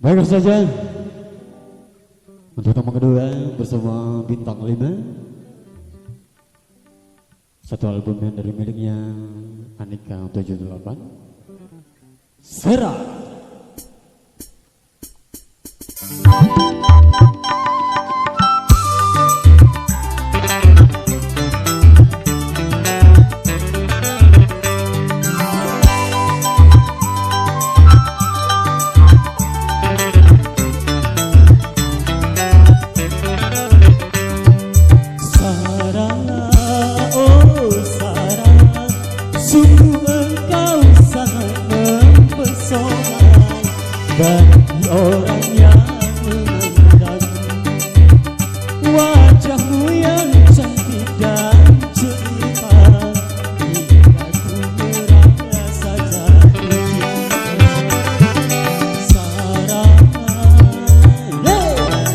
Baiklah saja untuk tamu kedua bersama Bintang 5, satu album yang dari miliknya Anika 78 Serah. Bagi orang yang memandang wajahmu yang cantik dan cerita, hingga ku merasa jatuh cinta. Sarah,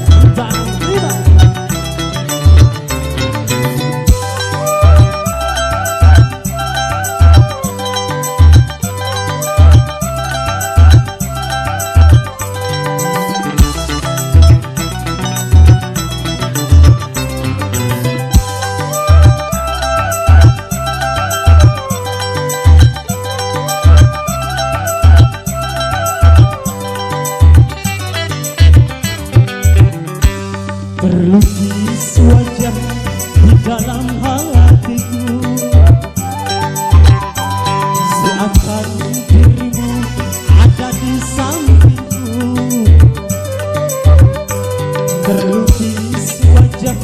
Bintang 5. Terlukis wajah di dalam hatiku, seakan dirimu ada di sampingku. Terlukis wajah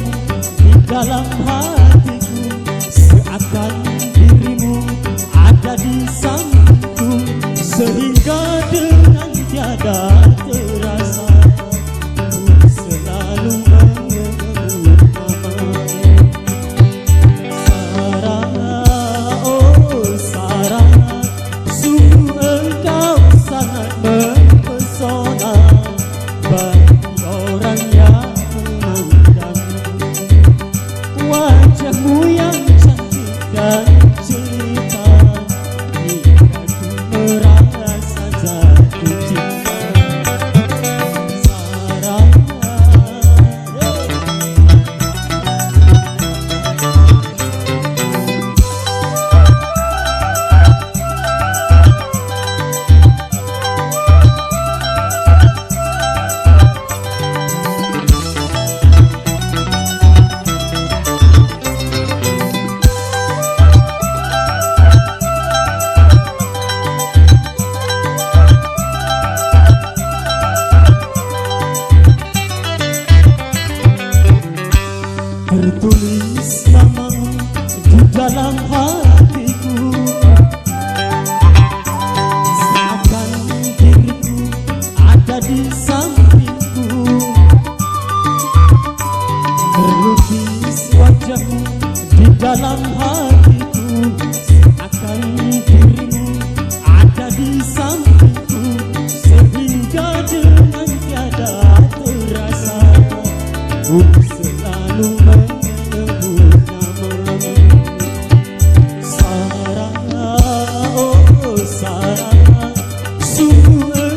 di dalam hatiku, seakan dirimu ada di sampingku, sehingga dengan tiada terasa selalu menyebut namamu. Sarah, oh Sarah, sungguh engkau sangat mempesona bagi orang yang memandang wajahmu yang cantik dan cerita, hingga ku merasa jatuh cinta. Tertulis namamu di dalam hatiku, seakan diriku ada di sampingku. Terlukis wajahmu di dalam hatiku, seakan dirimu ada di sampingku, sehingga dengan tiada terasa ku selalu menyebut namamu. Sarah, oh Sarah, sungguh